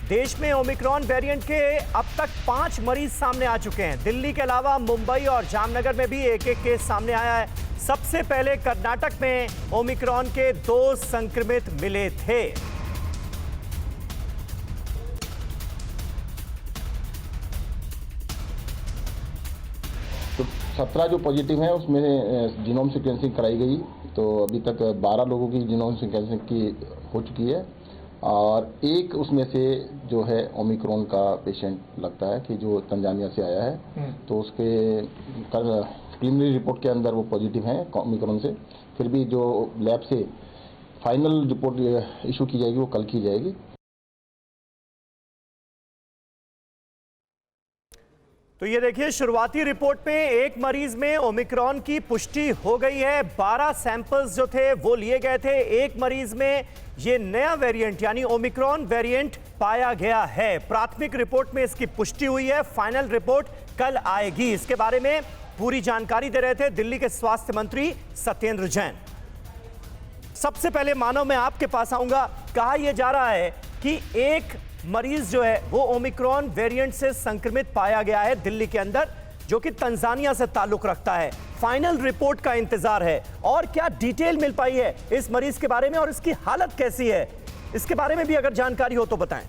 देश में Omicron variant के अब तक 5 मरीज सामने आ चुके हैं। दिल्ली के अलावा मुंबई और जामनगर में भी एक एक केस सामने आया है। सबसे पहले कर्नाटक में ओमिक्रॉन के 2 संक्रमित मिले थे। तो 17 जो पॉजिटिव हैं उसमें जीनोम सीक्वेंसिंग कराई गई, तो अभी तक 12 लोगों की जीनोम सीक्वेंसिंग की हो चुकी है और एक उसमें से जो है ओमिक्रॉन का पेशेंट लगता है कि जो तंजानिया से आया है। तो उसके प्रीलिमिनरी रिपोर्ट के अंदर वो पॉजिटिव हैं ओमिक्रॉन से। फिर भी जो लैब से फाइनल रिपोर्ट इशू की जाएगी वो कल की जाएगी। तो ये देखिए, शुरुआती रिपोर्ट में एक मरीज में ओमिक्रॉन की पुष्टि हो गई है। 12 सैंपल्स जो थे वो लिए गए थे। एक मरीज में ये नया वेरिएंट यानी ओमिक्रॉन वेरिएंट पाया गया है। प्राथमिक रिपोर्ट में इसकी पुष्टि हुई है। फाइनल रिपोर्ट कल आएगी। इसके बारे में पूरी जानकारी दे रहे थे दिल्ली के स्वास्थ्य मंत्री सत्येंद्र जैन। सबसे पहले मानव, मैं आपके पास आऊंगा। कहा यह जा रहा है कि एक मरीज जो है वो ओमिक्रॉन वेरिएंट से संक्रमित पाया गया है दिल्ली के अंदर, जो कि तंजानिया से ताल्लुक रखता है। फाइनल रिपोर्ट का इंतजार है। और क्या डिटेल मिल पाई है इस मरीज के बारे में और इसकी हालत कैसी है, इसके बारे में भी अगर जानकारी हो तो बताएं।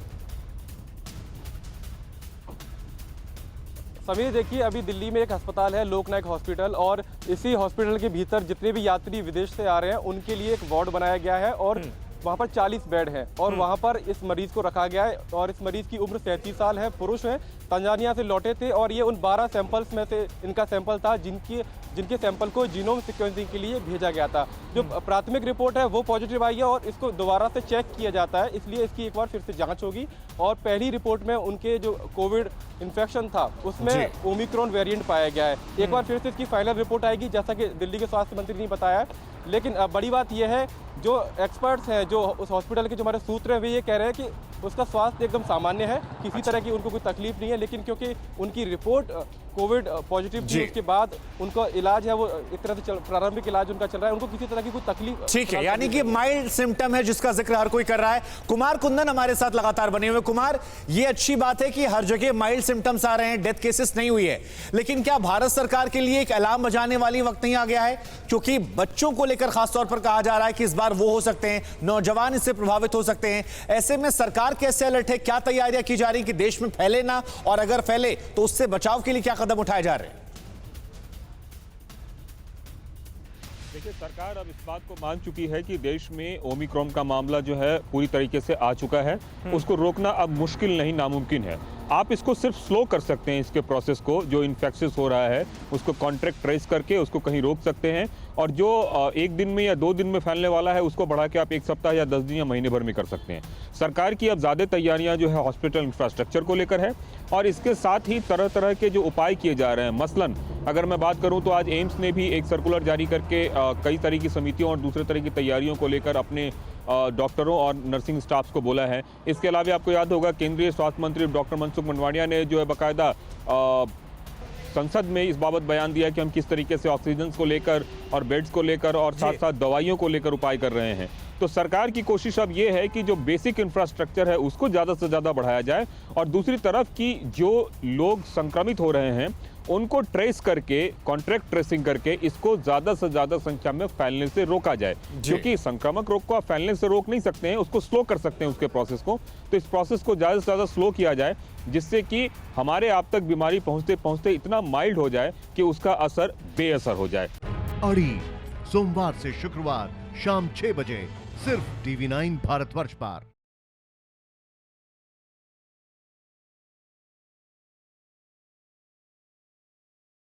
समीर, देखिए, अभी दिल्ली में एक अस्पताल है, लोकनायक हॉस्पिटल, और इसी हॉस्पिटल के भीतर जितने भी यात्री विदेश से आ रहे हैं उनके लिए एक वार्ड बनाया गया है और वहाँ पर 40 बेड हैं और वहाँ पर इस मरीज को रखा गया है। और इस मरीज की उम्र 37 साल है, पुरुष है, तंजानिया से लौटे थे और ये उन 12 सैंपल्स में से इनका सैंपल था जिनके सैंपल को जीनोम सीक्वेंसिंग के लिए भेजा गया था। जो प्राथमिक रिपोर्ट है वो पॉजिटिव आई है और इसको दोबारा से चेक किया जाता है, इसलिए इसकी एक बार फिर से जांच होगी। और पहली रिपोर्ट में उनके जो कोविड इन्फेक्शन था उसमें ओमिक्रॉन वेरिएंट पाया गया है। एक बार फिर से इसकी फाइनल रिपोर्ट आएगी, जैसा कि दिल्ली के स्वास्थ्य मंत्री ने बताया है। लेकिन बड़ी बात यह है, जो एक्सपर्ट्स हैं, जो उस हॉस्पिटल के जो हमारे सूत्र हैं, वे ये कह रहे हैं कि उसका स्वास्थ्य एकदम सामान्य है, किसी तरह की उनको कोई तकलीफ नहीं है। लेकिन क्योंकि उनकी रिपोर्ट कोविड पॉजिटिव थी, उसके बाद उनका इलाज है वो एक तरह से प्रारंभिक इलाज उनका चल रहा है, उनको किसी तरह की कोई तकलीफ। ठीक है, यानी कि माइल्ड सिम्टम है जिसका जिक्र हर कोई कर रहा है। कुमार कुंदन हमारे साथ लगातार बने हुए। कुमार, ये अच्छी बात है कि हर जगह माइल्ड सिम्टम्स आ रहे हैं, डेथ केसेस नहीं हुई है, लेकिन क्या भारत सरकार के लिए एक अलार्म बजाने वाली वक्त नहीं आ गया है? क्योंकि बच्चों को लेकर खासतौर पर कहा जा रहा है कि इस बार वो हो सकते हैं, नौजवान इससे प्रभावित हो सकते हैं। ऐसे में सरकार कैसे अलर्ट है, क्या तैयारियां की जा रही कि देश में फैले ना, और अगर फैले तो उससे बचाव के लिए क्या कदम उठाए जा रहे हैं? देखिए, सरकार अब इस बात को मान चुकी है कि देश में ओमिक्रॉन का मामला जो है पूरी तरीके से आ चुका है। उसको रोकना अब मुश्किल नहीं, नामुमकिन है। आप इसको सिर्फ स्लो कर सकते हैं, इसके प्रोसेस को, जो इन्फेक्शस हो रहा है उसको कॉन्ट्रैक्ट ट्रेस करके उसको कहीं रोक सकते हैं। और जो 1 दिन में या 2 दिन में फैलने वाला है उसको बढ़ा के आप 1 सप्ताह या 10 दिन या महीने भर में कर सकते हैं। सरकार की अब ज़्यादा तैयारियां जो है हॉस्पिटल इंफ्रास्ट्रक्चर को लेकर है और इसके साथ ही तरह तरह के जो उपाय किए जा रहे हैं। मसलन अगर मैं बात करूं तो आज एम्स ने भी एक सर्कुलर जारी करके कई तरह की समितियों और दूसरे तरह की तैयारियों को लेकर अपने डॉक्टरों और नर्सिंग स्टाफ्स को बोला है। इसके अलावा आपको याद होगा, केंद्रीय स्वास्थ्य मंत्री डॉक्टर मनसुख मंडाविया ने जो है बाकायदा संसद में इस बाबत बयान दिया कि हम किस तरीके से ऑक्सीजन को लेकर और बेड्स को लेकर और साथ साथ दवाइयों को लेकर उपाय कर रहे हैं। तो सरकार की कोशिश अब ये है कि जो बेसिक इंफ्रास्ट्रक्चर है उसको ज़्यादा से ज़्यादा बढ़ाया जाए और दूसरी तरफ की जो लोग संक्रमित हो रहे हैं उनको ट्रेस करके, कॉन्ट्रैक्ट ट्रेसिंग करके इसको ज़्यादा से ज़्यादा संख्या में फैलने से रोका जाए। क्योंकि संक्रामक रोग को आप फैलने से रोक नहीं सकते हैं, उसको स्लो कर सकते हैं उसके प्रोसेस को। तो इस प्रोसेस को ज़्यादा से ज़्यादा स्लो किया जाए, जिससे कि हमारे आप तक बीमारी पहुँचते पहुँचते इतना माइल्ड हो जाए कि उसका असर बेअसर हो जाए। अड़ी सोमवार से शुक्रवार शाम 6 बजे सिर्फ TV9 भारतवर्ष पर।